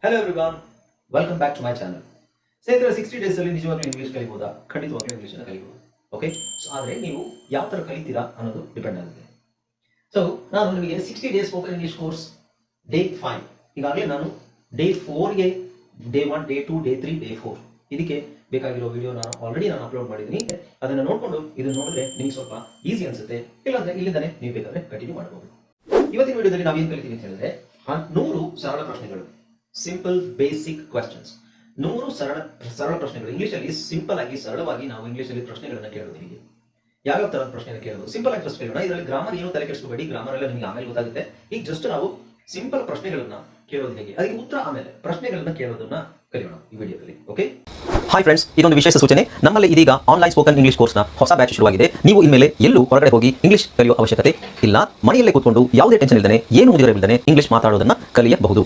Hello everyone, welcome back to my channel. ಸ್ನೇಹಿತರೆ, 60 days ಅಲ್ಲಿ ನಿಜವಾಗ್ಲೂ ಇಂಗ್ಲಿಷ್ ಕಲಿಬಹುದಾ? ಖಂಡಿತವಾಗ್ಲೂ ಇಂಗ್ಲಿಷ್ ಕಲಿಬಹುದು. ಓಕೆ, ಸೊ ಆದರೆ ನೀವು ಯಾವ ಥರ ಕಲಿತೀರಾ ಅನ್ನೋದು ಡಿಪೆಂಡ್ ಆಗುತ್ತೆ. ಸೊ ನಾನು ನಿಮಗೆ 60 days spoken English course day 5 ಈಗಾಗಲೇ ನಾನು ಡೇ 4ಗೆ ಡೇ 1, ಡೇ 2, ಡೇ 3, ಡೇ 4 ಇದಕ್ಕೆ ಬೇಕಾಗಿರೋ ವಿಡಿಯೋ ನಾನು ಅಪ್ಲೋಡ್ ಮಾಡಿದ್ದೀನಿ. ಅದನ್ನು ನೋಡಿಕೊಂಡು ಇದನ್ನು ನೋಡಿದ್ರೆ ನಿಮಗೆ ಸ್ವಲ್ಪ ಈಸಿ ಅನ್ಸುತ್ತೆ. ಇಲ್ಲಾಂದ್ರೆ ಇಲ್ಲಿಂದನೇ ನೀವು ಬೇಕಾದ್ರೆ ಕಂಟಿನ್ಯೂ ಮಾಡಬಹುದು. ಇವತ್ತಿನ ವಿಡಿಯೋದಲ್ಲಿ ನಾವೇನು ಕಲಿತೀವಿ ಅಂತ ಹೇಳಿದ್ರೆ 100 ಸರಳ ಪ್ರಶ್ನೆಗಳು, ಸಿಂಪಲ್ ಬೇಸಿಕ್ ಕ್ವೆಶ್ಚನ್ಸ್. 100 ಸರಳ ಪ್ರಶ್ನೆಗಳು. ಇಂಗ್ಲಿಷಲ್ಲಿ ಸಿಂಪಲ್ ಆಗಿ ಸರಳವಾಗಿ ನಾವು ಇಂಗ್ಲಿಷಲ್ಲಿ ಪ್ರಶ್ನೆಗಳನ್ನ ಕೇಳೋದು. ಹೀಗೆ ಯಾವ್ಯಾವ ತರದ ಪ್ರಶ್ನೆಯನ್ನು ಕೇಳೋದು? ಸಿಂಪಲ್ ಆಗಿ ಫಸ್ಟ್ ಕೇಳೋಣ. ಇದರಲ್ಲಿ ಗ್ರಾಮರ್ ಏನು ತಲೆ ಕೆಡಿಸ್ಕೋಬೇಡಿ, ಗ್ರಾಮರ್ ಎಲ್ಲ ನಿಮಗೆ ಆಮೇಲೆ ಗೊತ್ತಾಗುತ್ತೆ. ಈಗ ಜಸ್ಟ್ ನಾವು ಸಿಂಪಲ್ ಪ್ರಶ್ನೆಗಳನ್ನ ಕೇಳೋದು ಹೇಗೆ, ಅದಕ್ಕೆ ಉತ್ತರ ಆಮೇಲೆ ಪ್ರಶ್ನೆಗಳನ್ನ ಕೇಳೋದನ್ನ ಕಲಿಯೋಣ ಈ ವಿಡಿಯೋದಲ್ಲಿ. ಓಕೆ, ಹಾಯ್ ಫ್ರೆಂಡ್ಸ್, ಇದೊಂದು ವಿಶೇಷ ಸೂಚನೆ. ನಮ್ಮಲ್ಲಿ ಇದೀಗ ಆನ್ಲೈನ್ ಸ್ಪೋಕನ್ ಇಂಗ್ಲಿಷ್ ಕೋರ್ಸ್ನ ಹೊಸ ಬ್ಯಾಚ್ ಶುರುವಾಗಿದೆ. ನೀವು ಇನ್ಮೇಲೆ ಎಲ್ಲೂ ಹೊರಗಡೆ ಹೋಗಿ ಇಂಗ್ಲಿಷ್ ಕಲಿಯುವ ಅವಶ್ಯಕತೆ ಇಲ್ಲ. ಮನೆಯಲ್ಲೇ ಕೂತ್ಕೊಂಡು ಯಾವುದೇ ಟೆನ್ಷನ್ ಇಲ್ಲದೆ, ಏನು ಮುಗಿದಿರಬಿಲ್ಲದೆ ಇಂಗ್ಲಿಷ್ ಮಾತಾಡೋದನ್ನ ಕಲಿಯಬಹುದು.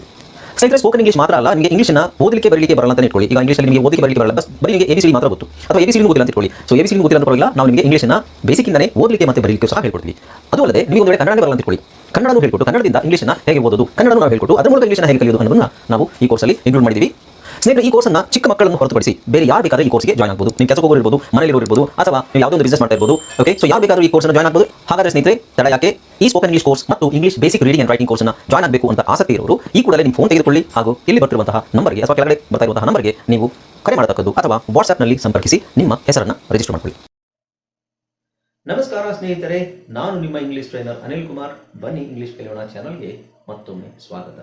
ಸ್ನೇಹಿತರೆ, ಸ್ಪೋಕನ್ ಇಂಗ್ಲಿಷ್ ಮಾತ್ರ ಅಲ್ಲ, ನಿಮಗೆ ಇಂಗ್ಲಿಷ್ನ ಓದಲಿಕ್ಕೆ ಬರಲಿಕ್ಕೆ ಬರಲ್ಲ ಅಂತ ಇಟ್ಕೊಳ್ಳಿ. ಈಗ ಇಂಗ್ಲಿಷಲ್ಲಿ ನಿಮಗೆ ಓದಲಿಕ್ಕೆ ಬರಲಿಕ್ಕೆ ಬರಲ್ಲ, ಬರೀ ನಿಮಗೆ ABCD ಮಾತ್ರ ಗೊತ್ತು, ಅಥವಾ ABCD ಗೊತ್ತಿಲ್ಲ ಅಂತ ಇಟ್ಕೊಳ್ಳಿ. ಸೊ ABCD ಗೊತ್ತಿಲ್ಲ ಅಂತ ಪರವಾಗಿಲ್ಲ, ನಾವು ನಿಮಗೆ ಇಂಗ್ಲಿಷ್ನ ಬೇಸಿಕ್ ಇಂದಾನೆ ಓದಲಿಕ್ಕೆ ಮತ್ತೆ ಬರಲಿಕ್ಕೆ ಸಹ ಹೇಳ್ಕೊಡ್ತೀವಿ. ಅದು ಅಲ್ಲದೆ ನೀವು ಒಂದು ವೇಳೆ ಕನ್ನಡ ಬರಲ್ಲ ಅಂತ ಇಟ್ಕೊಳ್ಳಿ, ಕನ್ನಡನೂ ಹೇಳ್ಕೊಟ್ಟು ಕನ್ನಡದಿಂದ ಇಂಗ್ಲಿಷ್ನ ಹೇಗೆ ಓದೋದು, ಕನ್ನಡನೂ ನಾವು ಹೇಳ್ಕೊಟ್ಟು ಅದರ ಮೂಲಕ ಇಂಗ್ಲಿಷ್ನ ಹೇಗೆ ಕಲಿಯೋದು ಅನ್ನೋದನ್ನ ನಾವು ಈ ಕೋರ್ಸಲ್ಲಿ ಇನ್ಕ್ಲೂಡ್ ಮಾಡಿದ್ದೀವಿ. ಸ್ನೇಹಿತರೆ, ಈ ಕೋರ್ಸನ್ನು ಚಿಕ್ಕ ಮಕ್ಕಳನ್ನು ಹೊರತುಪಡಿಸಿ ಬೇರೆ ಯಾರು ಬೇಕಾದ್ರೆ ಈ ಕೋರ್ಸ್ಗೆ ಜಾಯ್ನ್ ಆಗಬಹುದು. ನೀವು ಕೆಲಸ ಹೋಗೋರು ಇರ್ಬೋದು, ಮನೆಯಲ್ಲಿ ಇರ್ಬೋದು, ಅಥವಾ ನೀವು ಯಾವುದೋ ಒಂದು ಬಿಸ್ನೆಸ್ ಮಾಡ್ತಾ ಇರ್ಬೋದು. ಓಕೆ, ಸೊ ಯಾರು ಬೇಕಾದ್ರೂ ಈ ಕೋರ್ಸ್ನ ಜಾಯ್ನ್ ಆಗಬಹುದು. ಹಾಗಾದ್ರೆ ಸ್ನೇಹಿತರೆ, ತಡ ಯಾಕೆ? ಈ ಸ್ಪೋಕನ್ ಇಂಗ್ಲಿಷ್ ಕೋರ್ಸ್ ಮತ್ತು English basic reading and writing ಕೋರ್ಸ್ನ ಜಾಯ್ನ್ ಆಗಬೇಕು ಅಂತ ಆಸಕ್ತಿ ಇರೋರು ಈ ಕೂಡಲೇ ನಿಮ್ಮ ಫೋನ್ ತೆಗೆದುಕೊಳ್ಳಿ ಹಾಗೂ ಇಲ್ಲಿ ಬರ್ತಿರುವಂತಹ ನಂಬರ್ಗೆ ಅಥವಾ ಕೆಳಗಡೆ ಬರ್ತಾ ಇರುವಂತಹ ನಂಬರ್ಗೆ ನೀವು ಕರೆ ಮಾಡತಕ್ಕದ್ದು ಅಥವಾ ವಾಟ್ಸ್ಆಪ್ನಲ್ಲಿ ಸಂಪರ್ಕಿಸಿ ನಿಮ್ಮ ಹೆಸರನ್ನು ರಿಜಿಸ್ಟರ್ ಮಾಡಿಕೊಳ್ಳಿ. ನಮಸ್ಕಾರ ಸ್ನೇಹಿತರೆ, ನಾನು ನಿಮ್ಮ ಇಂಗ್ಲಿಷ್ ಟ್ರೈನರ್ ಅನಿಲ್ ಕುಮಾರ್. ಬನ್ನಿ ಇಂಗ್ಲಿಷ್ ಕಲಿಯೋಣ ಚಾನಲ್ಗೆ ಮತ್ತೊಮ್ಮೆ ಸ್ವಾಗತ.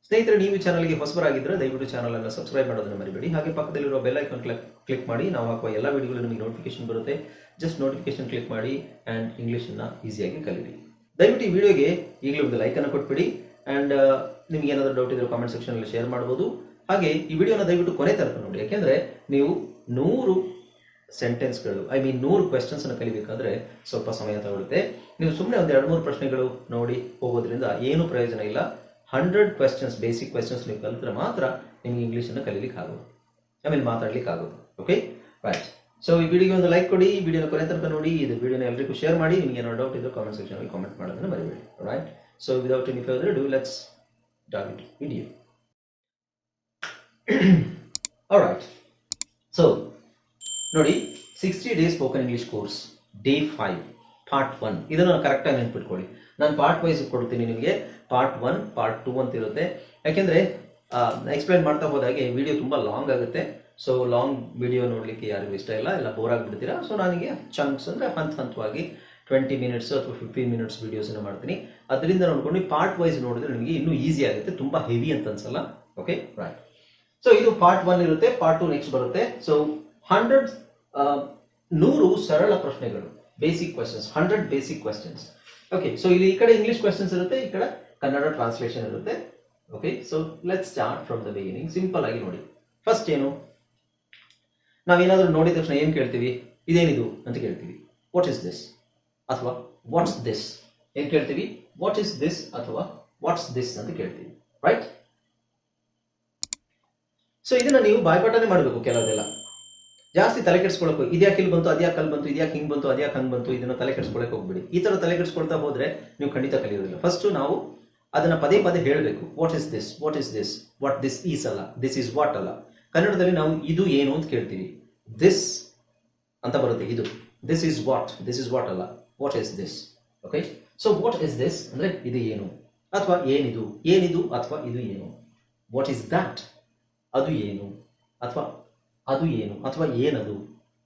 ಸ್ನೇಹಿತರೆ, ನೀವು ಈ ಚಾನಲ್ಗೆ ಹೊಸಬರಾಗಿದ್ದರೆ ದಯವಿಟ್ಟು ಚಾನಲ್ ಅನ್ನು ಸಬ್ಸ್ಕ್ರೈಬ್ ಮಾಡೋದನ್ನು ಮರಿಬೇಡಿ. ಹಾಗೆ ಪಕ್ಕದಲ್ಲಿರುವ ಬೆಲ್ ಐಕಾನ್ ಕ್ಲಿಕ್ ಮಾಡಿ. ನಾವು ಹಾಕುವ ಎಲ್ಲ ವಿಡಿಯೋಗಳು ನಿಮಗೆ ನೋಟಿಫಿಕೇಶನ್ ಬರುತ್ತೆ. ಜಸ್ಟ್ ನೋಟಿಫಿಕೇಶನ್ ಕ್ಲಿಕ್ ಮಾಡಿ ಆ್ಯಂಡ್ ಇಂಗ್ಲೀಷನ್ನು ಈಸಿಯಾಗಿ ಕಲೀರಿ. ದಯವಿಟ್ಟು ಈ ವಿಡಿಯೋಗೆ ಈಗಲೇ ಒಂದು ಲೈಕನ್ನು ಕೊಟ್ಬಿಡಿ. ಆ್ಯಂಡ್ ನಿಮಗೆ ಏನಾದರೂ ಡೌಟ್ ಇದ್ದರೆ ಕಾಮೆಂಟ್ ಸೆಕ್ಷನಲ್ಲಿ ಶೇರ್ ಮಾಡ್ಬೋದು. ಹಾಗೆ ಈ ವಿಡಿಯೋನ ದಯವಿಟ್ಟು ಕೊನೆ ತನಕ ನೋಡಿ, ಯಾಕೆಂದರೆ ನೀವು 100 ಸೆಂಟೆನ್ಸ್ಗಳು 100 ಕ್ವೆಶ್ಚನ್ಸನ್ನು ಕಲಿಬೇಕಾದ್ರೆ ಸ್ವಲ್ಪ ಸಮಯ ತಗೊಳುತ್ತೆ. ನೀವು ಸುಮ್ಮನೆ ಒಂದು 2-3 ಪ್ರಶ್ನೆಗಳು ನೋಡಿ ಹೋಗೋದ್ರಿಂದ ಏನು ಪ್ರಯೋಜನ ಇಲ್ಲ. 100 ಕ್ವೆಶ್ಚನ್ಸ್, ಬೇಸಿಕ್ ಕ್ವೆಶ್ಚನ್ಸ್ ನೀವು ಕಲಿತ್ರೆ ಮಾತ್ರ ನಿಮಗೆ ಇಂಗ್ಲೀಷನ್ನು ಕಲೀಲಿಕ್ಕೆ ಆಗೋದು, ಮಾತಾಡ್ಲಿಕ್ಕೆ ಆಗೋದು. Okay, right. ಸೊ ಈ ವಿಡಿಯೋಗೆ ಒಂದು ಲೈಕ್ ಕೊಡಿ, ಈ ವಿಡಿಯೋನ ಕೊನೆ ತನಕ ನೋಡಿ, ಇದು ವಿಡಿಯೋನ ಎಲ್ಲರಿಗೂ ಶೇರ್ ಮಾಡಿ. ನಿಮಗೆ ಏನೋ ಡೌಟ್ ಇದ್ದರೆ ಕಾಮೆಂಟ್ ಸೆಕ್ಷನಲ್ಲಿ ಕಾಮೆಂಟ್ ಮಾಡೋದನ್ನು ಮರಿಬೇಡಿ. Right. So without any further do, let's dive into video. All right. So ನೋಡಿ, 60 days spoken English course day 5 part 1. ಇದನ್ನು ಕರೆಕ್ಟಾಗಿ ನೆನ್ಪಿಟ್ಕೊಳ್ಳಿ. ನಾನು ಪಾರ್ಟ್ ವೈಸ್ ಕೊಡ್ತೀನಿ ನಿಮಗೆ. ಪಾರ್ಟ್ 1, ಪಾರ್ಟ್ 2 ಅಂತ ಇರುತ್ತೆ. ಯಾಕೆಂದರೆ ಎಕ್ಸ್ಪ್ಲೈನ್ ಮಾಡ್ತಾ ಹೋದಾಗೆ ವಿಡಿಯೋ ತುಂಬ ಲಾಂಗ್ ಆಗುತ್ತೆ. ಸೊ ಲಾಂಗ್ ವಿಡಿಯೋ ನೋಡಲಿಕ್ಕೆ ಯಾರಿಗೂ ಇಷ್ಟ ಇಲ್ಲ, ಎಲ್ಲ ಬೋರ್ ಆಗಿಬಿಡ್ತೀರಾ. ಸೊ ನನಗೆ ಚಂಕ್ಸ್ ಅಂದರೆ ಹಂತವಾಗಿ 20 ಮಿನಿಟ್ಸ್ ಅಥವಾ 15 ಮಿನಿಟ್ಸ್ ವಿಡಿಯೋಸನ್ನು ಮಾಡ್ತೀನಿ. ಅದರಿಂದ ನೋಡ್ಕೊಂಡು ಪಾರ್ಟ್ ವೈಸ್ ನೋಡಿದ್ರೆ ನಿಮಗೆ ಇನ್ನೂ ಈಸಿ ಆಗುತ್ತೆ, ತುಂಬ ಹೆವಿ ಅಂತ ಅನ್ಸಲ್ಲ. Okay, right. ಸೊ ಇದು ಪಾರ್ಟ್ 1 ಇರುತ್ತೆ. ಪಾರ್ಟ್ 2 ನೆಕ್ಸ್ಟ್ ಬರುತ್ತೆ. ಸೊ 100 ಸರಳ ಪ್ರಶ್ನೆಗಳು, basic questions, 100 basic questions. Okay, so ಇಲ್ಲಿ ಈ ಕಡೆ ಇಂಗ್ಲಿಷ್ ಕ್ವೆಶ್ಚನ್ಸ್ ಇರುತ್ತೆ, ಈ ಕಡೆ ಕನ್ನಡ ಟ್ರಾನ್ಸ್ಲೇಷನ್ ಇರುತ್ತೆ. Okay, so let's start from the beginning. Simple ಆಗಿ ನೋಡಿ. ಫಸ್ಟ್ ಏನು, ನಾವೇನಾದ್ರೂ ನೋಡಿದ ತಕ್ಷಣ ಏನು ಕೇಳ್ತೀವಿ? ಇದೇನಿದು ಅಂತ ಕೇಳ್ತೀವಿ. ವಾಟ್ ಇಸ್ ದಿಸ್ ಅಥವಾ ವಾಟ್ಸ್ ದಿಸ್. ಏನು ಕೇಳ್ತೀವಿ? ವಾಟ್ ಇಸ್ ದಿಸ್ ಅಥವಾ ವಾಟ್ಸ್ ದಿಸ್ ಅಂತ ಕೇಳ್ತೀವಿ. ರೈಟ್. ಸೊ ಇದನ್ನ ನೀವು ಬಾಯ್ಪಾಠನೇ ಮಾಡಬೇಕು. ಕೆಲವೆಲ್ಲ ಜಾಸ್ತಿ ತಲೆ ಕೆಡಿಸ್ಕೊಳಕ್ಕೆ, ಇದ್ಯಾಕೆ ಇಲ್ಲಿ ಬಂತು, ಅದ್ಯಾಕೆ ಅಲ್ಲಿ ಬಂತು, ಇದ್ಯಾಕೆ ಹಿಂಗೆ ಬಂತು, ಅದ್ಯಾಕೆ ಹಂಗೆ ಬಂತು, ಇದನ್ನ ತಲೆ ಕೆಡಿಸ್ಕೊಳಕ್ಕೆ ಹೋಗ್ಬಿಡಿ. ಈ ಥರ ತಲೆ ಕೆಡಿಸ್ಕೊಳ್ತಾ ಹೋದ್ರೆ ನೀವು ಖಂಡಿತ ಕಲಿಯೋದಿಲ್ಲ. ಫಸ್ಟ್ ನಾವು ಅದನ್ನ ಪದೇ ಪದೇ ಹೇಳಬೇಕು. What is this, what is this, what this is ಅಲ್ಲ, ದಿಸ್ ಇಸ್ ವಾಟ್ ಅಲ್ಲ. ಕನ್ನಡದಲ್ಲಿ ನಾವು ಇದು ಏನು ಅಂತ ಕೇಳ್ತೀವಿ, ದಿಸ್ ಅಂತ ಬರುತ್ತೆ. ಇದು ದಿಸ್ ಇಸ್ ವಾಟ್ ಅಲ್ಲ, what is this. Okay, so what is this ಅಂದ್ರೆ ಇದು ಏನು ಅಥವಾ ಏನಿದು, ಏನಿದು ಅಥವಾ ಇದು ಏನು. ವಾಟ್ ಇಸ್ ದ್ಯಾಟ್, ಅದು ಏನು ಅಥವಾ ಅದು ಏನು ಅಥವಾ ಏನದು,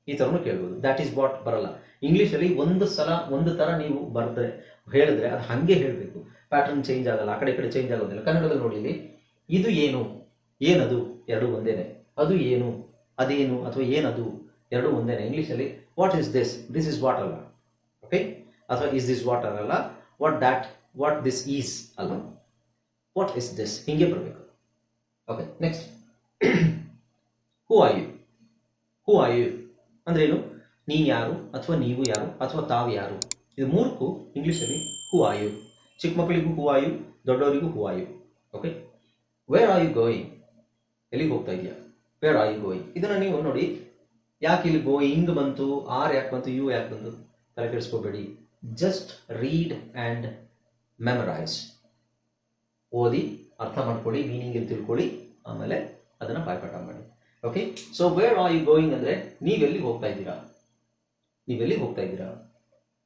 ಈ ಥರನೂ ಕೇಳ್ಬೋದು. ದ್ಯಾಟ್ ಈಸ್ ವಾಟ್ ಬರಲ್ಲ. ಇಂಗ್ಲೀಷಲ್ಲಿ ಒಂದು ಸಲ ಒಂದು ಥರ ನೀವು ಬರೆದ್ರೆ ಹೇಳಿದ್ರೆ ಅದು ಹಾಗೆ ಹೇಳಬೇಕು. ಪ್ಯಾಟರ್ನ್ ಚೇಂಜ್ ಆಗಲ್ಲ, ಆ ಕಡೆ ಈ ಕಡೆ ಚೇಂಜ್ ಆಗೋದಿಲ್ಲ. ಕನ್ನಡದಲ್ಲಿ ನೋಡಿ, ಇಲ್ಲಿ ಇದು ಏನು, ಏನದು ಎರಡು ಒಂದೇನೆ. ಅದು ಏನು, ಅದೇನು ಅಥವಾ ಏನದು ಎರಡು ಒಂದೇನೆ. ಇಂಗ್ಲೀಷಲ್ಲಿ what is this, this is what ಅಲ್ಲ. ಓಕೆ, ಅಥವಾ ಇಸ್ ದಿಸ್ ವಾಟ್ ಅಲ್ಲ, what that, what this is ಅಲ್ಲ, ವಾಟ್ ಇಸ್ ದಿಸ್ ಹಿಂಗೆ ಬರಬೇಕು. Okay, next who are you. Who are you ಅಂದ್ರೇನು? ನೀನು ಯಾರು ಅಥವಾ ನೀವು ಯಾರು ಅಥವಾ ತಾವು ಯಾರು. ಇದು ಮೂರಕ್ಕೂ ಇಂಗ್ಲೀಷಲ್ಲಿ ಹೂ ಆರ್ ಯು. ಚಿಕ್ಕ ಮಕ್ಕಳಿಗೂ ಹೂ ಆರ್ ಯು, ದೊಡ್ಡವರಿಗೂ who are you. Okay, where are you going, ಎಲ್ಲಿಗೆ ಹೋಗ್ತಾ ಇದೆಯಾ, ವೇರ್ ಆರ್ ಯು ಗೋಯಿಂಗ್. ಇದನ್ನು ನೀವು ನೋಡಿ, ಯಾಕೆ ಇಲ್ಲಿ ಗೋಯಿಂಗ್ ಬಂತು, ಆರ್ ಯಾಕೆ ಬಂತು, ಯು ಯಾಕೆ ಬಂತು, ತಲೆ ಕೆಡಿಸ್ಕೋಬೇಡಿ. Just read and memorise. ಓದಿ, ಅರ್ಥ ಮಾಡ್ಕೊಳ್ಳಿ, ಮೀನಿಂಗ್ ತಿಳ್ಕೊಳ್ಳಿ, ಆಮೇಲೆ ಅದನ್ನು ಬಾಯ್ಪಾಠ ಮಾಡಿ. Okay, so where are you going ಅಂದರೆ ನೀವೆಲ್ಲಿ ಹೋಗ್ತಾ ಇದ್ದೀರಾ, ನೀವೆಲ್ಲಿ ಹೋಗ್ತಾ ಇದ್ದೀರಾ.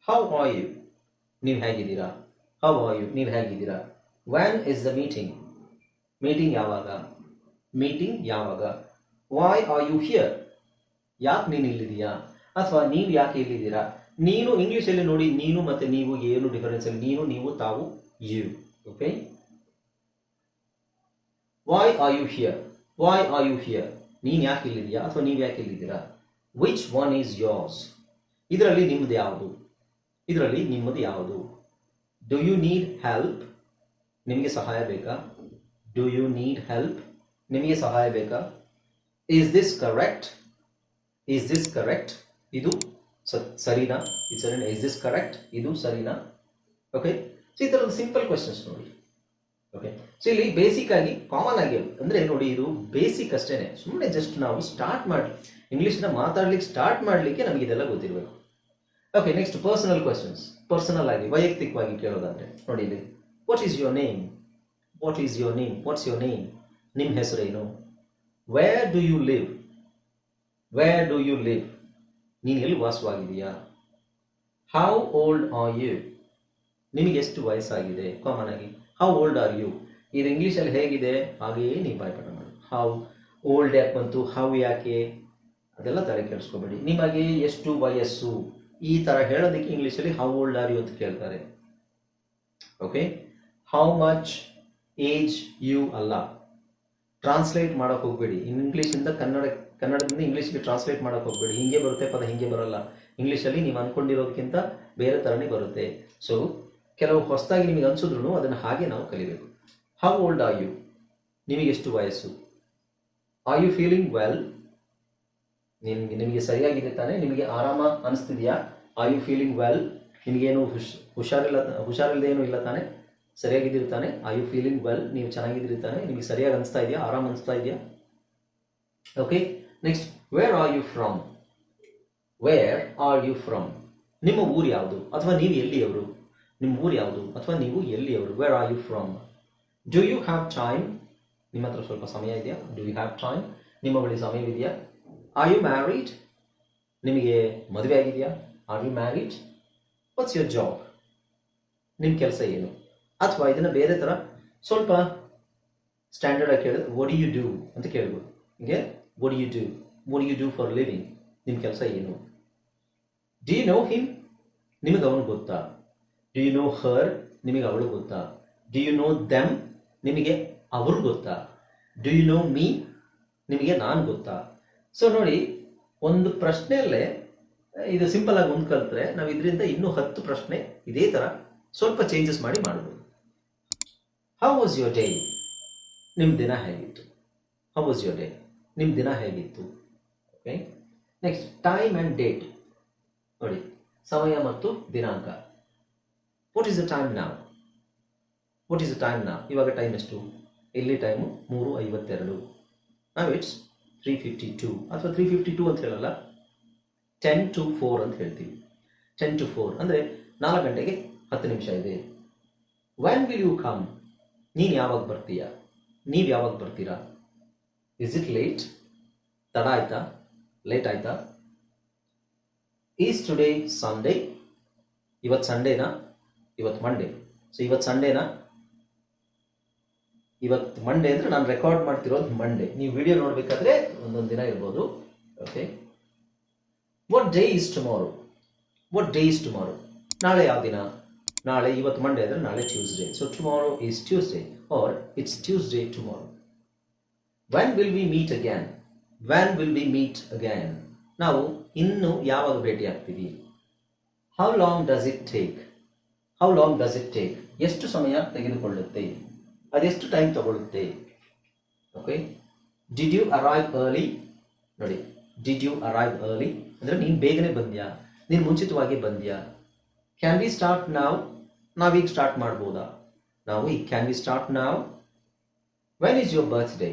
ಹೌ ಆರ್ ಯು, ನೀವು ಹೇಗಿದ್ದೀರಾ. ಹೌ ಆರ್ ಯು, ನೀವು ಹೇಗಿದ್ದೀರಾ. Van is the meeting, meeting ಯಾವಾಗ, ಮೀಟಿಂಗ್ ಯಾವಾಗ. ವೈ ಆರ್ ಯು ಹಿಯರ್, ಯಾಕೆ ನೀನು ಇಲ್ಲಿದೆಯಾ, ಅಥವಾ ನೀವು ಯಾಕೆ ಇಲ್ಲಿದ್ದೀರಾ. ನೀನು ಇಂಗ್ಲೀಷಲ್ಲಿ ನೋಡಿ, ನೀನು ಮತ್ತು ನೀವು ಏನು ಡಿಫರೆನ್ಸ್ ಇಲ್ಲ. ನೀನು, ನೀವು, ತಾವು, you. Okay, why are you here, why are you here, ನೀನು ಯಾಕೆ ಇಲ್ಲಿದೆಯಾ ಅಥವಾ ನೀವು ಯಾಕೆ ಇಲ್ಲಿದ್ದೀರಾ. ವಿಚ್ ಒನ್ ಈಸ್ ಯೋರ್ಸ್, ಇದರಲ್ಲಿ ನಿಮ್ಮದು ಯಾವುದು, ಇದರಲ್ಲಿ ನಿಮ್ಮದು ಯಾವುದು. ಡು ಯು ನೀಡ್ ಹೆಲ್ಪ್, ನಿಮಗೆ ಸಹಾಯ ಬೇಕಾ. ಡು ಯು ನೀಡ್ ಹೆಲ್ಪ್, ನಿಮಗೆ ಸಹಾಯ ಬೇಕಾ. Is this correct, is this correct, ಇದು ಸರಿನಾ, ಇದು ಸರಿನಾ. ಈಸ್ ದಿಸ್ ಕರೆಕ್ಟ್, ಇದು ಸರಿನಾ. ಓಕೆ, ಸೊ ಈ ಥರದ ಸಿಂಪಲ್ ಕ್ವೆಶನ್ಸ್ ನೋಡಿ. ಓಕೆ, ಸೊ ಇಲ್ಲಿ ಬೇಸಿಕ್ ಆಗಿ ಕಾಮನ್ ಆಗಿ ಅಂದರೆ ನೋಡಿ, ಇದು ಬೇಸಿಕ್ ಅಷ್ಟೇನೆ. ಸುಮ್ಮನೆ ಜಸ್ಟ್ ನಾವು ಸ್ಟಾರ್ಟ್ ಮಾಡಿ ಇಂಗ್ಲೀಷ್ನ ಮಾತಾಡ್ಲಿಕ್ಕೆ ಸ್ಟಾರ್ಟ್ ಮಾಡಲಿಕ್ಕೆ ನಮಗೆ ಇದೆಲ್ಲ ಗೊತ್ತಿರಬೇಕು. Okay, next personal questions. Personal ಆಗಿ ವೈಯಕ್ತಿಕವಾಗಿ ಕೇಳೋದಾದ್ರೆ ನೋಡಿ ಇಲ್ಲಿ, what is your name, what is your name, what's your name, ನಿಮ್ಮ ಹೆಸರೇನು. Where do you live, where do you live, ನೀನು ಎಲ್ಲಿ ವಾಸವಾಗಿದೆಯಾ. ಹೌ ಓಲ್ಡ್ ಆರ್ ಯು, ನಿಮಗೆ ಎಷ್ಟು ವಯಸ್ಸಾಗಿದೆ. ಕಾಮನ್ ಆಗಿ ಹೌ ಓಲ್ಡ್ ಆರ್ ಯು, ಇದು ಇಂಗ್ಲೀಷಲ್ಲಿ ಹೇಗಿದೆ ಹಾಗೆಯೇ ನೀವು ಬಾಯ್ಪಾಠ ಮಾಡಿ. ಹೌ ಓಲ್ಡ್ ಯಾಕೆ ಬಂತು, ಹೌ ಯಾಕೆ, ಅದೆಲ್ಲ ತಲೆ ಕೆಡಿಸ್ಕೋಬೇಡಿ. ನಿಮಗೆ ಎಷ್ಟು ವಯಸ್ಸು, ಈ ಥರ ಹೇಳೋದಕ್ಕೆ ಇಂಗ್ಲೀಷಲ್ಲಿ ಹೌ ಓಲ್ಡ್ ಆರ್ ಯು ಅಂತ ಕೇಳ್ತಾರೆ. Okay, how much age you ಅಲ್ಲ, ಟ್ರಾನ್ಸ್ಲೇಟ್ ಮಾಡೋಕೆ ಹೋಗಬೇಡಿ. ಇಂಗ್ಲೀಷಿಂದ ಕನ್ನಡದಿಂದ ಇಂಗ್ಲೀಷ್ಗೆ ಟ್ರಾನ್ಸ್ಲೇಟ್ ಮಾಡೋಕೆ ಹೋಗಬೇಡಿ. ಹಿಂಗೆ ಬರುತ್ತೆ ಪದ, ಹಿಂಗೆ ಬರಲ್ಲ. ಇಂಗ್ಲೀಷಲ್ಲಿ ನೀವು ಅಂದ್ಕೊಂಡಿರೋದಕ್ಕಿಂತ ಬೇರೆ ಥರನೇ ಬರುತ್ತೆ. ಸೊ ಕೆಲವು ಹೊಸದಾಗಿ ನಿಮಗೆ ಅನಿಸಿದ್ರು ಅದನ್ನು ಹಾಗೆ ನಾವು ಕಲಿಬೇಕು. ಹೌ ಓಲ್ಡ್ ಆರ್ ಯು, ನಿಮಗೆ ಎಷ್ಟು ವಯಸ್ಸು. ಆರ್ ಯು ಫೀಲಿಂಗ್ ವೆಲ್, ನಿಮಗೆ ಸರಿಯಾಗಿದೆ ತಾನೆ, ನಿಮಗೆ ಆರಾಮ ಅನಿಸ್ತಿದೆಯಾ. ಆರ್ ಯು ಫೀಲಿಂಗ್ ವೆಲ್, ನಿಮಗೇನು ಹುಷಾರಿಲ್ಲದೆ ಏನೂ ಇಲ್ಲ ತಾನೆ, ಸರಿಯಾಗಿದ್ದಿರ್ತಾನೆ. ಆರ್ ಯು ಫೀಲಿಂಗ್ ವೆಲ್, ನೀವು ಚೆನ್ನಾಗಿದ್ದಿರ್ತಾನೆ, ನಿಮಗೆ ಸರಿಯಾಗಿ ಅನಿಸ್ತಾ ಇದೆಯಾ, ಆರಾಮ ಅನಿಸ್ತಾ ಇದೆಯಾ. Okay, next where are you from, where are you from, ನಿಮ್ಮ ಊರು ಯಾವುದು ಅಥವಾ ನೀವು ಎಲ್ಲಿಯವರು. ನಿಮ್ಮ ಊರು ಯಾವುದು ಅಥವಾ ನೀವು ಎಲ್ಲಿಯವರು. Where are you from. Do you have time, ನಿಮ್ಮ ಹತ್ರ ಸ್ವಲ್ಪ ಸಮಯ ಇದೆಯಾ. ಡು ಯು ಹ್ಯಾವ್ ಟೈಮ್, ನಿಮ್ಮ ಬಳಿ ಸಮಯವಿದೆಯಾ. ಆರ್ ಯು ಮ್ಯಾರಿಡ್, ನಿಮಗೆ ಮದುವೆ ಆಗಿದೆಯಾ. Are you married. What's your job, ನಿಮ್ಮ ಕೆಲಸ ಏನು. ಅಥವಾ ಇದನ್ನು ಬೇರೆ ಥರ ಸ್ವಲ್ಪ ಸ್ಟ್ಯಾಂಡರ್ಡ್ ಆಗಿ ಕೇಳಿದ್ರೆ ವಾಟ್ ಡು ಯು ಡೂ ಅಂತ ಕೇಳ್ಬೋದು. ಹೀಗೆ what do you do, what do you do for living, ನಿಮ್ಮ ಕೆಲಸ ಏನು. ಡು ಯು ನೋ ಹಿಮ್, ನಿಮಗೆ ಅವನು ಗೊತ್ತಾ. ಡು ಯು ನೋ ಹರ್, ನಿಮಗೆ ಅವಳು ಗೊತ್ತಾ. ಡು ಯು ನೋ ದೆಮ್, ನಿಮಗೆ ಅವರು ಗೊತ್ತಾ. ಡು ಯು ನೋ ಮೀ, ನಿಮಗೆ ನಾನು ಗೊತ್ತಾ. ಸೊ ನೋಡಿ, ಒಂದು ಪ್ರಶ್ನೆಯಲ್ಲೇ ಇದು ಸಿಂಪಲ್ ಆಗಿ ಒಂದು ಕಲಿತ್ರೆ ನಾವು ಇದರಿಂದ ಇನ್ನೂ 10 ಪ್ರಶ್ನೆ ಇದೇ ಥರ ಸ್ವಲ್ಪ ಚೇಂಜಸ್ ಮಾಡಿ ಮಾಡ್ಬೋದು. ಹೌ ವಾಸ್ ಯುವರ್ ಡೇ, ನಿಮ್ಮ ದಿನ ಹೇಗಿತ್ತು. ಹೌ ವಾಸ್ ಯುವರ್ ಡೇ, ನಿಮ್ಮ ದಿನ ಹೇಗಿತ್ತು. Okay, next time and date ನೋಡಿ, ಸಮಯ ಮತ್ತು ದಿನಾಂಕ. ವಾಟ್ ಈಸ್ ದ ಟೈಮ್ ನಾವ್, ವಾಟ್ ಈಸ್ ದ ಟೈಮ್ ನಾವ್, ಇವಾಗ ಟೈಮ್ ಎಷ್ಟು. ಇಲ್ಲಿ ಟೈಮು 3:52. ನಾವು ಇಟ್ಸ್ 3:52 ಅಥವಾ 3:52 ಅಂತ ಹೇಳಲ್ಲ, 10 to 4 ಅಂತ ಹೇಳ್ತೀವಿ. 10 to 4 ಅಂದರೆ 4 ಗಂಟೆಗೆ 10 ನಿಮಿಷ ಇದೆ. ವೆನ್ ವಿಲ್ ಯು ಕಮ್, ನೀನು ಯಾವಾಗ ಬರ್ತೀಯಾ, ನೀವು ಯಾವಾಗ ಬರ್ತೀರಾ. ಇಸ್ ಇಟ್ ಲೇಟ್, ತಡ ಆಯ್ತಾ, ಲೇಟ್ ಆಯ್ತಾ. ಈಸ್ ಟುಡೇ ಸಂಡೇ, ಇವತ್ತು ಸಂಡೇನಾ, ಇವತ್ತು ಮಂಡೇ. ಸೊ ಇವತ್ತು ಸಂಡೇನಾ, ಇವತ್ತು ಮಂಡೇ ಅಂದರೆ ನಾನು ರೆಕಾರ್ಡ್ ಮಾಡ್ತಿರೋದು ಮಂಡೇ. ನೀವು ವಿಡಿಯೋ ನೋಡಬೇಕಾದ್ರೆ ಒಂದೊಂದು ದಿನ ಇರ್ಬೋದು. Okay, what day is tomorrow, what day is tomorrow, ನಾಳೆ ಯಾವ ದಿನ. ನಾಳೆ, ಇವತ್ತು ಮಂಡೇ ಅಂದರೆ ನಾಳೆ Tuesday. So tomorrow is Tuesday or it's Tuesday tomorrow. When will we meet again, when will we meet again, ನಾವು ಇನ್ನು ಯಾವಾಗ ಭೇಟಿ ಆಗ್ತೀವಿ. How long does it take, how long does it take, ಎಷ್ಟು ಸಮಯ ತೆಗೆದುಕೊಳ್ಳುತ್ತೆ, ಅದೆಷ್ಟು ಟೈಮ್ ತಗೊಳ್ಳುತ್ತೆ. Okay, did you arrive early ನೋಡಿ, ಡಿಡ್ ಯು ಅರೈವ್ ಅರ್ಲಿ ಅಂದರೆ ನೀನು ಬೇಗನೆ ಬಂದ್ಯಾ, ನೀನು ಮುಂಚಿತವಾಗಿ ಬಂದ್ಯಾ. ಕ್ಯಾನ್ ವಿ ಸ್ಟಾರ್ಟ್ ನಾವ್, ನಾವೀಗ ಸ್ಟಾರ್ಟ್ ಮಾಡ್ಬೋದಾ, ನಾವು ಈಗ ಕ್ಯಾನ್ ವಿ ಸ್ಟಾರ್ಟ್ ನಾವ್. ವೆನ್ ಈಸ್ ಯುವರ್ ಬರ್ತ್ಡೇ,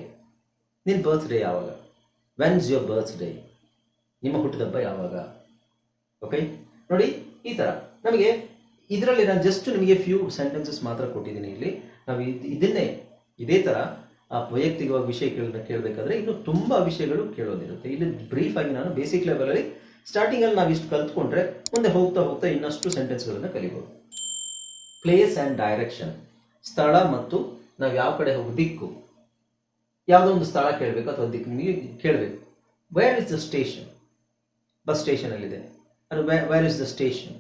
ನಿನ್ನ ಬರ್ತ್ಡೇ ಯಾವಾಗ. ವೆನ್ ಇಸ್ ಯುವರ್ ಬರ್ತ್ಡೇ, ನಿಮ್ಮ ಹುಟ್ಟಿದಬ್ಬ ಯಾವಾಗ. ಓಕೆ ನೋಡಿ, ಈ ಥರ ನಮಗೆ ಇದರಲ್ಲಿ ನಾನು ಜಸ್ಟ್ ನಿಮಗೆ ಫ್ಯೂ ಸೆಂಟೆನ್ಸಸ್ ಮಾತ್ರ ಕೊಟ್ಟಿದ್ದೀನಿ. ಇಲ್ಲಿ ನಾವು ಇದನ್ನೇ ಇದೇ ಥರ ಆ ವೈಯಕ್ತಿಕವಾಗಿ ವಿಷಯಗಳನ್ನ ಕೇಳಬೇಕಾದ್ರೆ ಇನ್ನು ತುಂಬ ವಿಷಯಗಳು ಕೇಳೋದಿರುತ್ತೆ. ಇಲ್ಲಿ ಬ್ರೀಫ್ ಆಗಿ ನಾನು ಬೇಸಿಕ್ ಲೆವೆಲಲ್ಲಿ ಸ್ಟಾರ್ಟಿಂಗಲ್ಲಿ ನಾವು ಇಷ್ಟು ಕಲ್ತ್ಕೊಂಡ್ರೆ ಮುಂದೆ ಹೋಗ್ತಾ ಹೋಗ್ತಾ ಇನ್ನಷ್ಟು ಸೆಂಟೆನ್ಸ್ಗಳನ್ನು ಕಲಿಬೋದು. ಪ್ಲೇಸ್ ಆ್ಯಂಡ್ ಡೈರೆಕ್ಷನ್, ಸ್ಥಳ ಮತ್ತು ನಾವು ಯಾವ ಕಡೆ ಹೋಗಿ ದಿಕ್ಕು, ಯಾವುದೋ ಒಂದು ಸ್ಥಳ ಕೇಳಬೇಕು ಅಥವಾ ದಿಕ್ಕು ನಿಮಗೆ ಕೇಳಬೇಕು. Where is the station, bus station ಅಲ್ಲಿದೆ, ಅದು where is the station,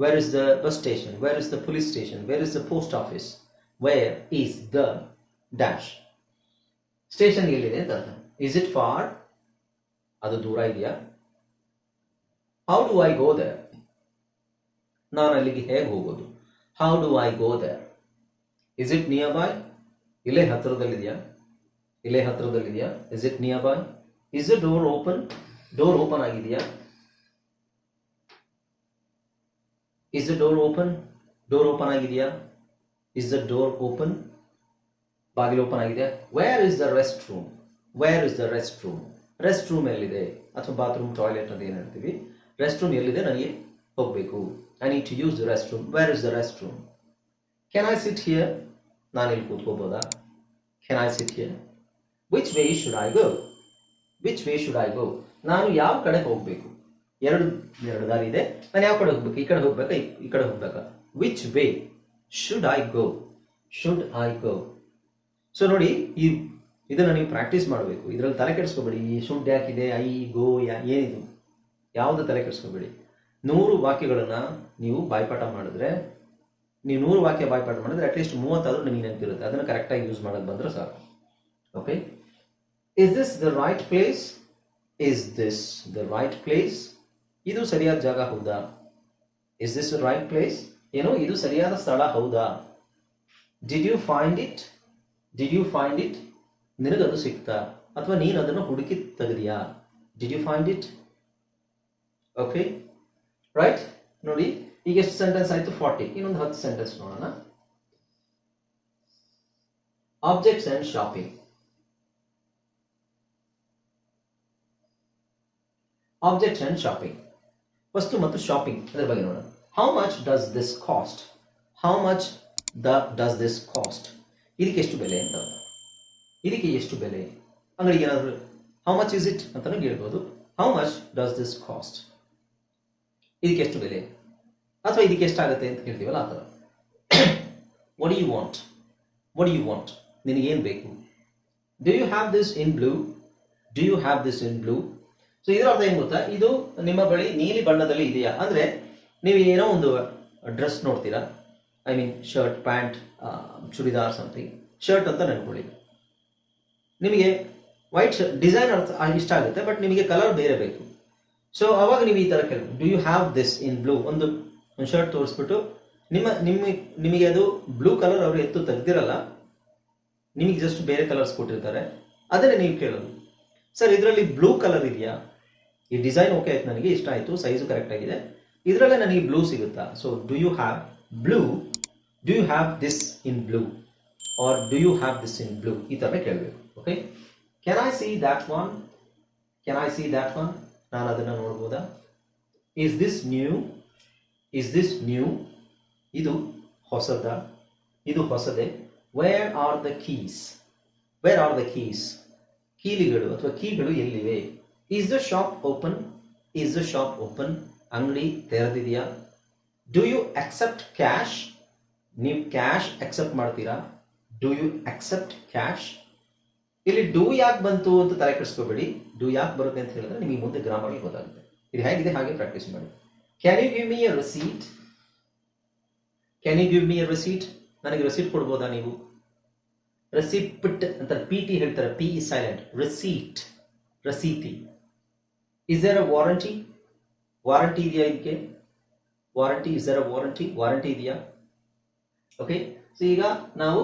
where is the bus station, where is the police station, where is the post office, where is the dash. Station ಎಲ್ಲಿದೆ ಅಂತ ಅರ್ಥ. ಇಸ್ ಇಟ್ ಫಾರ್, ಅದು ದೂರ ಇದೆಯಾ. How do I go there, ನಾನು ಅಲ್ಲಿಗೆ ಹೇಗೆ ಹೋಗೋದು. How do I go there. Is it nearby, ಇಲ್ಲೇ ಹತ್ತಿರದಲ್ಲಿದೆಯಾ, ಇಲ್ಲೇ ಹತ್ತಿರದಲ್ಲಿದೆಯಾ. Is it near by. Is the door open, door open ಆಗಿದೆಯಾ. Is the door open, door open ಆಗಿದೆಯಾ. ಇಸ್ ದ ಡೋರ್ ಓಪನ್, ಬಾಗಿಲು ಓಪನ್ ಆಗಿದೆ. Where is the restroom, where is the restroom. Restroom ಎಲ್ಲಿದೆ, ಅಥವಾ bathroom toilet ಅಂತ ಏನು ಹೇಳ್ತೀವಿ. Rest room ಎಲ್ಲಿದೆ, ನನಗೆ ಹೋಗಬೇಕು. I need to use the restroom. Where is the restroom. Can I sit here, ನಾನು ಇಲ್ಲಿ ಕೂತ್ಕೋಬೋದಾ. Can I sit here. Which way should I go, which way should I go. ನಾನು ಯಾವ ಕಡೆ ಹೋಗಬೇಕು. ಎರಡು ದಾರಿ ಇದೆ, ನಾನು ಯಾವ ಕಡೆ ಹೋಗ್ಬೇಕು. ಈ ಕಡೆ ಹೋಗ್ಬೇಕಾ, ಈ ಕಡೆ ಹೋಗ್ಬೇಕಾ. Which way should I go, should I go. So ನೋಡಿ, ಇದನ್ನು ನೀವು ಪ್ರಾಕ್ಟೀಸ್ ಮಾಡಬೇಕು. ಇದರಲ್ಲಿ ತಲೆ ಕೆಡಿಸ್ಕೋಬೇಡಿ. ಈ ಶುಡ್ ಯಾಕಿದೆ, ಐ ಗೋ ಏನಿದು ಯಾವುದು ತಲೆ ಕೆಡಿಸ್ಕೋಬೇಡಿ. 100 ವಾಕ್ಯಗಳನ್ನು ನೀವು ಬಾಯ್ಪಾಠ ಮಾಡಿದ್ರೆ, ನೀವು 100 ವಾಕ್ಯ ಬಾಯ್ಪಾಠ ಮಾಡಿದ್ರೆ ಅಟ್ಲೀಸ್ಟ್ 30 ಆದರೂ ನಿಮಗೆ ನೆನಪಿರುತ್ತೆ. ಅದನ್ನು ಕರೆಕ್ಟಾಗಿ ಯೂಸ್ ಮಾಡೋದು ಬಂದರೆ ಸಾಕು. Okay. Is this the right place, is this the right place. ಇದು ಸರಿಯಾದ ಜಾಗ ಹೌದಾ. Is this the right place, ಏನು ಇದು ಸರಿಯಾದ ಸ್ಥಳ ಹೌದಾ. Did you find it, did you find it. ನಿನಗದು ಸಿಕ್ತಾ, ಅಥವಾ ನೀನು ಅದನ್ನು ಹುಡುಕಿ ತೆಗೆದಿಯಾ. Did you find it. Okay right. ನೋಡಿ ಈಗ ಎಷ್ಟು ಸೆಂಟೆನ್ಸ್ ಆಯಿತು, 40. ಇನ್ನೊಂದು 10 ಸೆಂಟೆನ್ಸ್ ನೋಡೋಣ. Objects and shopping. Objects and shopping, ವಸ್ತು ಮತ್ತು ಶಾಪಿಂಗ್ ಅದರ ಬಗ್ಗೆ ನೋಡೋಣ. How much does this cost, how much does this cost. ಇದಕ್ಕೆ ಎಷ್ಟು ಬೆಲೆ ಅಂತ, ಇದಕ್ಕೆ ಎಷ್ಟು ಬೆಲೆ. ಅಂಗಡಿಗೆ ಏನಾದರೂ ಹೌ ಮಚ್ ಇಸ್ ಇಟ್ ಅಂತಲೂ ಹೇಳ್ಬೋದು. How much does this cost, ಇದಕ್ಕೆ ಎಷ್ಟು ಬೆಲೆ, ಅಥವಾ ಇದಕ್ಕೆ ಎಷ್ಟಾಗುತ್ತೆ ಅಂತ ಕೇಳ್ತೀವಲ್ಲ ಆ ಥರ. What do you want, what do you want, ನಿನಗೇನು ಬೇಕು. Do you have this in blue, do you have this in blue. So ಇದರ ಅರ್ಥ ಏನು ಗೊತ್ತಾ, ಇದು ನಿಮ್ಮ ಬಳಿ ನೀಲಿ ಬಣ್ಣದಲ್ಲಿ ಇದೆಯಾ. ಅಂದರೆ ನೀವು ಏನೋ ಒಂದು ಡ್ರೆಸ್ ನೋಡ್ತೀರಾ, I mean shirt, pant, churidar, something. Shirt ಅಂತ ನೆನ್ಕೊಳ್ಳಿ. ನಿಮಗೆ ವೈಟ್ ಶರ್ಟ್ ಡಿಸೈನ್ ಇಷ್ಟ ಆಗುತ್ತೆ, ಬಟ್ ನಿಮಗೆ ಕಲರ್ ಬೇರೆ ಬೇಕು. ಸೊ ಅವಾಗ ನೀವು ಈ ಥರ ಕೇಳಿ, do you have this in blue. ಒಂದು ಶರ್ಟ್ ತೋರಿಸ್ಬಿಟ್ಟು ನಿಮಗೆ ಅದು ಬ್ಲೂ ಕಲರ್ ಅವರು ಎತ್ತು ತೆಗ್ದಿರಲ್ಲ, ನಿಮಗೆ ಜಸ್ಟ್ ಬೇರೆ ಕಲರ್ಸ್ ಕೊಟ್ಟಿರ್ತಾರೆ, ಅದನ್ನೇ ನೀವು ಕೇಳೋದು. ಸರ್ ಇದರಲ್ಲಿ ಬ್ಲೂ ಕಲರ್ ಇದೆಯಾ, ಈ ಡಿಸೈನ್ ಓಕೆ ಆಯ್ತು, ನನಗೆ ಇಷ್ಟ ಆಯಿತು, ಸೈಜು ಕರೆಕ್ಟ್ ಆಗಿದೆ, ಇದರಲ್ಲೇ ನನಗೆ ಬ್ಲೂ ಸಿಗುತ್ತಾ. So do you have blue, do you have this in blue, or do you have this in blue, ಈ ಥರನೇ ಕೇಳಬೇಕು. Okay. Can I see that one, can I see that one, ನಾನು ಅದನ್ನು ನೋಡ್ಬೋದಾ. Is this new, is this new, ಇದು ಹೊಸದ, ಇದು ಹೊಸದೇ. Where are the keys, where are the keys, ಕೀಲಿಗಳು ಅಥವಾ ಕೀಗಳು ಎಲ್ಲಿವೆ. Is the shop open, is the shop open, ಅಂಗಡಿ ತೆರೆದಿದೆಯಾ. ಡು ಯು ಅಕ್ಸೆಪ್ಟ್ ಕ್ಯಾಶ್, ನೀವು ಕ್ಯಾಶ್ ಅಕ್ಸೆಪ್ಟ್ ಮಾಡ್ತೀರಾ. Do you accept cash. ಇಲ್ಲಿ ಡೂ ಯಾಕೆ ಬಂತು ಅಂತ ತಲೆ ಕೆಡಿಸ್ಕೋಬೇಡಿ. ಡೂ ಯಾಕೆ ಬರುತ್ತೆ ಅಂತ ಹೇಳಿದ್ರೆ ನಿಮಗೆ ಮುಂದೆ ಗ್ರಾಮರ್ಲಿ ಗೊತ್ತಾಗುತ್ತೆ. ಇದು ಹೇಗಿದೆ ಹಾಗೆ ಪ್ರಾಕ್ಟೀಸ್ ಮಾಡಿ. Can you give me a receipt, can you give me a receipt, ನನಗೆ ರಿಸೀಟ್ ಕೊಡ್ಬೋದಾ ನೀವು. ರೆಸಿಪಿಟ್ ಅಂತ PT ಹೇಳ್ತಾರೆ, P is silent. ರಿಸೀಟ್, ರಸೀತಿ. Is there a warranty, warranty ಇದೆಯಾ ಇದಕ್ಕೆ. Warranty, is there a warranty, warranty ಇದೆಯಾ. ಓಕೆ. ಸೊ ಈಗ ನಾವು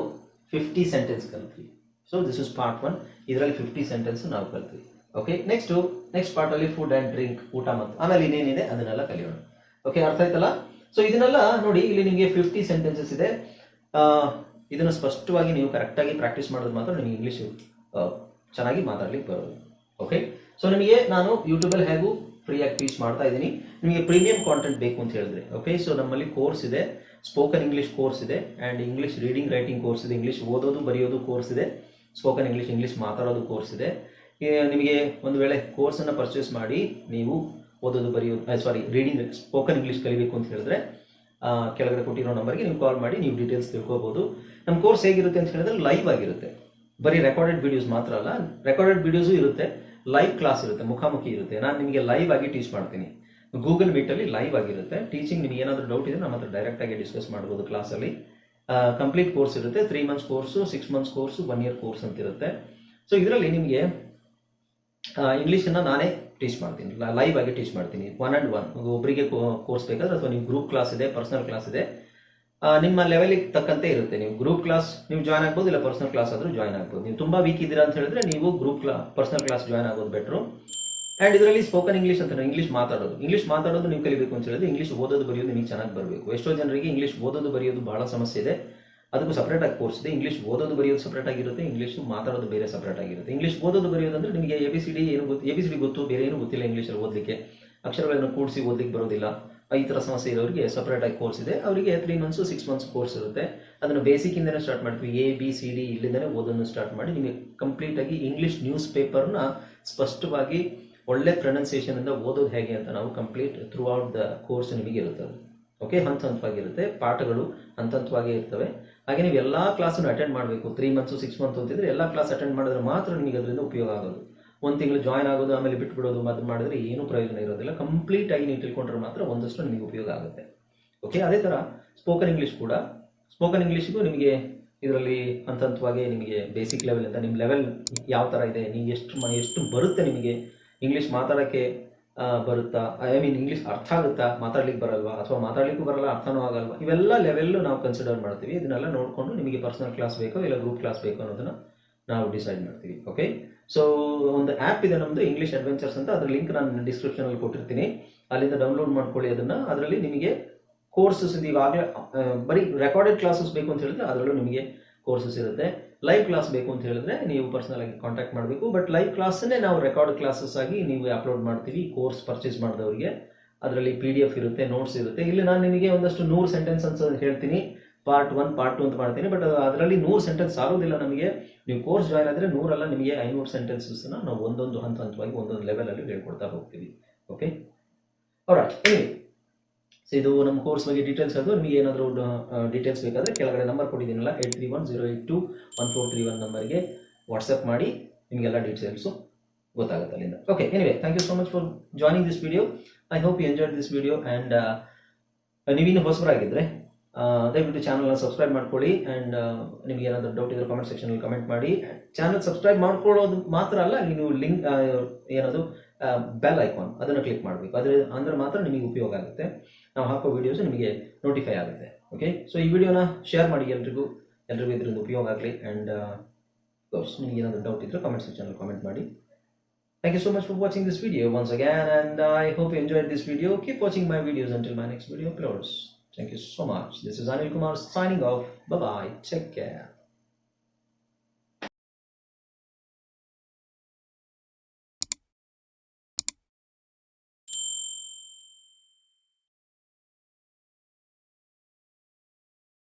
50 ಸೆಂಟೆನ್ಸ್ ಕಲ್ತ್ವಿ. So this is part 1. ಇದರಲ್ಲಿ 50 ಸೆಂಟೆನ್ಸ್ ನಾವು ಕಲ್ತ್ವಿ. ಓಕೆ. ನೆಕ್ಸ್ಟ್ ಪಾರ್ಟಲ್ಲಿ ಫುಡ್ ಆ್ಯಂಡ್ ಡ್ರಿಂಕ್, ಊಟ ಮತ್ತು ಆಮೇಲೆ ಇನ್ನೇನಿದೆ ಅದನ್ನೆಲ್ಲ ಕಲಿಯೋಣ. ಓಕೆ, ಅರ್ಥ ಆಯ್ತಲ್ಲ. ಸೊ ಇದನ್ನೆಲ್ಲ ನೋಡಿ, ಇಲ್ಲಿ ನಿಮಗೆ 50 ಸೆಂಟೆನ್ಸಸ್ ಇದೆ. ಇದನ್ನು ಸ್ಪಷ್ಟವಾಗಿ ನೀವು ಕರೆಕ್ಟಾಗಿ ಪ್ರಾಕ್ಟೀಸ್ ಮಾಡೋದು ಮಾತ್ರ ನಿಮಗೆ ಇಂಗ್ಲೀಷು ಚೆನ್ನಾಗಿ ಮಾತಾಡ್ಲಿಕ್ಕೆ ಬರೋದು. ಓಕೆ. ಸೊ ನಿಮಗೆ ನಾನು ಯೂಟ್ಯೂಬಲ್ಲಿ ಹೇಗೂ ಫ್ರೀಯಾಗಿ ಟೀಚ್ ಮಾಡ್ತಾ ಇದ್ದೀನಿ. ನಿಮಗೆ ಪ್ರೀಮಿಯಂ ಕಾಂಟೆಂಟ್ ಬೇಕು ಅಂತ ಹೇಳಿದ್ರೆ, ಓಕೆ, ಸೊ ನಮ್ಮಲ್ಲಿ ಕೋರ್ಸ್ ಇದೆ, ಸ್ಪೋಕನ್ ಇಂಗ್ಲೀಷ್ ಕೋರ್ಸ್ ಇದೆ, and English reading writing course ಇದೆ, ಇಂಗ್ಲೀಷ್ ಓದೋದು ಬರೆಯೋದು ಕೋರ್ಸ್ ಇದೆ, ಸ್ಪೋಕನ್ ಇಂಗ್ಲೀಷ್ ಮಾತಾಡೋದು ಕೋರ್ಸ್ ಇದೆ. ನಿಮಗೆ ಒಂದು ವೇಳೆ ಕೋರ್ಸನ್ನು ಪರ್ಚೇಸ್ ಮಾಡಿ ನೀವು ಓದೋದು ಬರೆಯೋದು ರೀಡಿಂಗ್ ಸ್ಪೋಕನ್ ಇಂಗ್ಲೀಷ್ ಕಲಿಬೇಕು ಅಂತ ಹೇಳಿದ್ರೆ ಕೆಳಗಡೆ ಕೊಟ್ಟಿರೋ ನಂಬರ್ಗೆ ನೀವು ಕಾಲ್ ಮಾಡಿ ನೀವು ಡೀಟೇಲ್ಸ್ ತಿಳ್ಕೊಬೋದು. ನಮ್ಮ ಕೋರ್ಸ್ ಹೇಗಿರುತ್ತೆ ಅಂತ ಹೇಳಿದ್ರೆ ಲೈವ್ ಆಗಿರುತ್ತೆ, ಬರೀ ರೆಕಾರ್ಡೆಡ್ ವಿಡಿಯೋಸ್ ಮಾತ್ರ ಅಲ್ಲ, ರೆಕಾರ್ಡೆಡ್ ವಿಡಿಯೋಸು ಇರುತ್ತೆ, ಲೈವ್ ಕ್ಲಾಸ್ ಇರುತ್ತೆ, ಮುಖಾಮುಖಿ ಇರುತ್ತೆ. ನಾನು ನಿಮಗೆ ಲೈವ್ ಆಗಿ ಟೀಚ್ ಮಾಡ್ತೀನಿ, ಗೂಗಲ್ ಮೀಟಲ್ಲಿ ಲೈವ್ ಆಗಿರುತ್ತೆ ಟೀಚಿಂಗ್. ನಿಮಗೆ ಏನಾದರೂ ಡೌಟ್ ಇದೆ ನಮ್ಮ ಹತ್ರ ಡೈರೆಕ್ಟಾಗಿ ಡಿಸ್ಕಸ್ ಮಾಡ್ಬೋದು ಕ್ಲಾಸಲ್ಲಿ. ಕಂಪ್ಲೀಟ್ ಕೋರ್ಸ್ ಇರುತ್ತೆ, 3 months course, 6 months course, 1 year course ಅಂತ ಇರುತ್ತೆ. ಸೊ ಇದರಲ್ಲಿ ನಿಮಗೆ ಇಂಗ್ಲೀಷನ್ನು ನಾನೇ ಟೀಚ್ ಮಾಡ್ತೀನಿ, ಲೈವ್ ಆಗಿ ಟೀಚ್ ಮಾಡ್ತೀನಿ, 1-on-1. ಒಬ್ಬರಿಗೆ ಕೋರ್ಸ್ ಬೇಕಾದ್ರೆ ಅಥವಾ ನೀವು ಗ್ರೂಪ್ ಕ್ಲಾಸ್ ಇದೆ, ಪರ್ಸನಲ್ ಕ್ಲಾಸ್ ಇದೆ, ನಿಮ್ಮ ಲೆವೆಲಿಗೆ ತಕ್ಕಂತೆ ಇರುತ್ತೆ. ನೀವು ಗ್ರೂಪ್ ಕ್ಲಾಸ್ ನೀವು ಜಾಯ್ನ್ ಆಗ್ಬೋದು, ಇಲ್ಲ ಪರ್ಸನಲ್ ಕ್ಲಾಸ್ ಆದರೂ ಜಾಯ್ನ್ ಆಗ್ಬೋದು. ನೀವು ತುಂಬ ವೀಕ್ ಇದ್ದೀರಾ ಅಂತ ಹೇಳಿದ್ರೆ ನೀವು ಪರ್ಸನಲ್ ಕ್ಲಾಸ್ ಜಾಯ್ನ್ ಆಗೋದು ಬೆಟ್ರು. ಆ್ಯಂಡ್ ಇದರಲ್ಲಿ ಸ್ಪೋಕನ್ ಇಂಗ್ಲೀಷ್ ಅಂತ ಇಂಗ್ಲೀಷ್ ಮಾತಾಡೋದು ನೀವು ಕಲಿಬೇಕು ಅಂತ ಹೇಳಿದ್ರೆ ಇಂಗ್ಲೀಷ್ ಓದೋದು ಬರೆಯೋದು ನಿಮಗೆ ಚೆನ್ನಾಗಿ ಬರಬೇಕು. ಎಷ್ಟೋ ಜನರಿಗೆ ಇಂಗ್ಲೀಷ್ ಓದೋದು ಬರೆಯೋದು ಬಹಳ ಸಮಸ್ಯೆ ಇದೆ, ಅದಕ್ಕೂ ಸಪ್ರೇಟಾಗಿ ಕೋರ್ಸ್ ಇದೆ. ಇಂಗ್ಲೀಷ್ ಓದೋದು ಬರೆಯೋದು ಸಪ್ರೇಟ್ ಆಗಿರುತ್ತೆ, ಇಂಗ್ಲೀಷ್ ಮಾತಾಡೋದು ಬೇರೆ ಸಪ್ರೇಟ್ ಆಗಿರುತ್ತೆ. ಇಂಗ್ಲೀಷ್ ಓದೋದು ಬರೆಯೋದಂದ್ರೆ ನಿಮಗೆ ABCD ಗೊತ್ತು, ಬೇರೆ ಏನು ಗೊತ್ತಿಲ್ಲ ಇಂಗ್ಲೀಷಲ್ಲಿ ಓದಲಿಕ್ಕೆ, ಅಕ್ಷರಗಳನ್ನು ಕೂಡಿಸಿ ಓದಲಿಕ್ಕೆ ಬರೋದಿಲ್ಲ, ಈ ಥರ ಸಮಸ್ಯೆ ಇರೋರಿಗೆ ಸಪ್ರೇಟಾಗಿ ಕೋರ್ಸ್ ಇದೆ. ಅವರಿಗೆ 3 months 6 months ಕೋರ್ಸ್ ಇರುತ್ತೆ. ಅದನ್ನು ಬೇಸಿಕ್ಕಿಂದನೇ ಸ್ಟಾರ್ಟ್ ಮಾಡ್ತೀವಿ, ABCD ಇಲ್ಲಿಂದನೇ ಓದೋದನ್ನು ಸ್ಟಾರ್ಟ್ ಮಾಡಿ ನಿಮಗೆ ಕಂಪ್ಲೀಟಾಗಿ ಇಂಗ್ಲೀಷ್ ನ್ಯೂಸ್ ಪೇಪರ್ನ ಸ್ಪಷ್ಟವಾಗಿ ಒಳ್ಳೆ ಪ್ರೊನೌನ್ಸಿಯೇಷನಿಂದ ಓದೋದು ಹೇಗೆ ಅಂತ ನಾವು complete through out the course ನಿಮಗೆ ಇರುತ್ತೆ. ಓಕೆ, ಹಂತವಾಗಿರುತ್ತೆ, ಪಾಠಗಳು ಹಂತವಾಗಿ ಇರ್ತವೆ. ಹಾಗೆ ನೀವು ಎಲ್ಲ ಕ್ಲಾಸನ್ನು ಅಟೆಂಡ್ ಮಾಡಬೇಕು. 3 months 6 months ಅಂತಿದ್ರೆ ಎಲ್ಲ ಕ್ಲಾಸ್ ಅಟೆಂಡ್ ಮಾಡಿದ್ರೆ ಮಾತ್ರ ನಿಮಗೆ ಅದರಿಂದ ಉಪಯೋಗ ಆಗೋದು. 1 ತಿಂಗಳು ಜಾಯ್ನ್ ಆಗೋದು ಆಮೇಲೆ ಬಿಟ್ಬಿಡೋದು ಅದು ಮಾಡಿದ್ರೆ ಏನೂ ಪ್ರಯೋಜನ ಇರೋದಿಲ್ಲ. ಕಂಪ್ಲೀಟ್ ಆಗಿ ನೀವು ತಿಳ್ಕೊಂಡ್ರೆ ಮಾತ್ರ ಒಂದಷ್ಟು ನಿಮಗೆ ಉಪಯೋಗ ಆಗುತ್ತೆ. ಓಕೆ, ಅದೇ ಥರ ಸ್ಪೋಕನ್ ಇಂಗ್ಲೀಷ್ಗೂ ನಿಮಗೆ ಇದರಲ್ಲಿ ಹಂತವಾಗಿ ನಿಮಗೆ ಬೇಸಿಕ್ ಲೆವೆಲಿಂದ ನಿಮ್ಮ ಲೆವೆಲ್ ಯಾವ ಥರ ಇದೆ, ನೀವು ಎಷ್ಟು ಬರುತ್ತೆ, ನಿಮಗೆ ಇಂಗ್ಲೀಷ್ ಮಾತಾಡೋಕ್ಕೆ ಬರುತ್ತಾ, ಇಂಗ್ಲೀಷ್ ಅರ್ಥ ಆಗುತ್ತಾ, ಮಾತಾಡ್ಲಿಕ್ಕೆ ಬರಲ್ವಾ, ಅಥವಾ ಮಾತಾಡ್ಲಿಕ್ಕೂ ಬರಲ್ಲ, ಅರ್ಥನೂ ಆಗಲ್ವಾ, ಇವೆಲ್ಲ ಲೆವೆಲ್ಲು ನಾವು ಕನ್ಸಿಡರ್ ಮಾಡ್ತೀವಿ. ಇದನ್ನೆಲ್ಲ ನೋಡಿಕೊಂಡು ನಿಮಗೆ ಪರ್ಸನಲ್ ಕ್ಲಾಸ್ ಬೇಕೋ ಇಲ್ಲ ಗ್ರೂಪ್ ಕ್ಲಾಸ್ ಬೇಕೋ ಅನ್ನೋದನ್ನು ನಾವು ಡಿಸೈಡ್ ಮಾಡ್ತೀವಿ. ಓಕೆ, ಸೊ ಒಂದು ಆ್ಯಪ್ ಇದೆ ನಮ್ಮದು ಇಂಗ್ಲೀಷ್ ಅಡ್ವೆಂಚರ್ಸ್ ಅಂತ, ಅದ್ರ ಲಿಂಕ್ ನಾನು ಡಿಸ್ಕ್ರಿಪ್ಷನಲ್ಲಿ ಕೊಟ್ಟಿರ್ತೀನಿ, ಅಲ್ಲಿಂದ ಡೌನ್ಲೋಡ್ ಮಾಡ್ಕೊಳ್ಳಿ ಅದನ್ನು. ಅದರಲ್ಲಿ ನಿಮಗೆ ಕೋರ್ಸಸ್ ಈಗಾಗಲೇ ಬರೀ ರೆಕಾರ್ಡೆಡ್ ಕ್ಲಾಸಸ್ ಬೇಕು ಅಂತ ಹೇಳಿದ್ರೆ ಅದರಲ್ಲೂ ನಿಮಗೆ ಕೋರ್ಸಸ್ ಇರುತ್ತೆ. ಲೈವ್ ಕ್ಲಾಸ್ ಬೇಕು ಅಂತ ಹೇಳಿದ್ರೆ ನೀವು ಪರ್ಸನಲ್ ಆಗಿ ಕಾಂಟ್ಯಾಕ್ಟ್ ಮಾಡಬೇಕು. ಬಟ್ ಲೈವ್ ಕ್ಲಾಸನ್ನೇ ನಾವು ರೆಕಾರ್ಡ್ ಕ್ಲಾಸಸ್ ಆಗಿ ನೀವು ಅಪ್ಲೋಡ್ ಮಾಡ್ತೀವಿ ಕೋರ್ಸ್ ಪರ್ಚೇಸ್ ಮಾಡಿದವರಿಗೆ. ಅದರಲ್ಲಿ PDF ಇರುತ್ತೆ, ನೋಟ್ಸ್ ಇರುತ್ತೆ. ಇಲ್ಲಿ ನಾನು ನಿಮಗೆ ಒಂದಷ್ಟು 100 ಸೆಂಟೆನ್ಸ್ ಅಂತ ಹೇಳ್ತೀನಿ, ಪಾರ್ಟ್ 1 ಪಾರ್ಟ್ 2 ಅಂತ ಮಾಡ್ತೀನಿ. ಬಟ್ ಅದರಲ್ಲಿ 100 ಸೆಂಟೆನ್ಸ್ ಆಗೋದಿಲ್ಲ ನಮಗೆ. ನೀವು ಕೋರ್ಸ್ ಜಾಯ್ನ್ ಆದರೆ 100 ಅಲ್ಲ, ನಿಮಗೆ 500 ಸೆಂಟೆನ್ಸಸ್ನ ನಾವು ಒಂದೊಂದು ಹಂತವಾಗಿ ಒಂದೊಂದು ಲೆವೆಲಲ್ಲಿ ಹೇಳ್ಕೊಡ್ತಾ ಹೋಗ್ತೀವಿ. Okay, all right. ಸೊ ಇದು ನಮ್ಮ ಕೋರ್ಸ್ ಬಗ್ಗೆ ಡೀಟೇಲ್ಸ್. ಅದು ನಿಮಗೆ ಏನಾದರೂ ಡೀಟೇಲ್ಸ್ ಬೇಕಾದರೆ ಕೆಳಗಡೆ ನಂಬರ್ ಕೊಟ್ಟಿದ್ದೀನಲ್ಲ 8310821431 ನಂಬರ್ಗೆ ವಾಟ್ಸಪ್ ಮಾಡಿ, ನಿಮಗೆಲ್ಲ ಡೀಟೇಲ್ಸು ಗೊತ್ತಾಗುತ್ತೆ ಅಲ್ಲಿಂದ. Okay, anyway, thank you so much for joining this video. I hope you enjoyed this video. And ನೀವಿನ್ನೂ ಹೊಸಬರಾಗಿದ್ದರೆ ದಯವಿಟ್ಟು ಚಾನಲ್ನ ಸಬ್ಸ್ಕ್ರೈಬ್ ಮಾಡ್ಕೊಳ್ಳಿ. ಆ್ಯಂಡ್ ನಿಮಗೆ ಏನಾದರೂ ಡೌಟ್ ಇದ್ದರೆ ಕಾಮೆಂಟ್ ಸೆಕ್ಷನಲ್ಲಿ ಕಮೆಂಟ್ ಮಾಡಿ. ಚಾನಲ್ ಸಬ್ಸ್ಕ್ರೈಬ್ ಮಾಡ್ಕೊಳ್ಳೋದು ಮಾತ್ರ ಅಲ್ಲ, ನೀವು ಲಿಂಕ್ ಏನದು ಬೆಲ್ ಐಕಾನ್ ಅದನ್ನು ಕ್ಲಿಕ್ ಮಾಡಬೇಕು. ಅಂದರೆ ಮಾತ್ರ ನಿಮಗೆ ಉಪಯೋಗ ಆಗುತ್ತೆ, ನಾವು ಹಾಕೋ ವೀಡಿಯೋಸ್ ನಿಮಗೆ ನೋಟಿಫೈ ಆಗುತ್ತೆ. ಓಕೆ, ಸೊ ಈ ವಿಡಿಯೋನ ಶೇರ್ ಮಾಡಿ, ಎಲ್ರಿಗೂ ಇದರಿಂದ ಉಪಯೋಗ ಆಗಲಿ. ಆ್ಯಂಡ್ ಕೋರ್ಸ್ ನಿಮಗೆ ಏನಾದರೂ ಡೌಟ್ ಇದ್ದರೆ ಕಾಮೆಂಟ್ ಸೆಕ್ಷನಲ್ಲಿ ಕಾಮೆಂಟ್ ಮಾಡಿ. Thank you so much for watching this video once again, and I hope you enjoyed this video. Keep watching my videos until my next video uploads. Thank you so much. This is Anil Kumar signing off. Bye bye. Take care.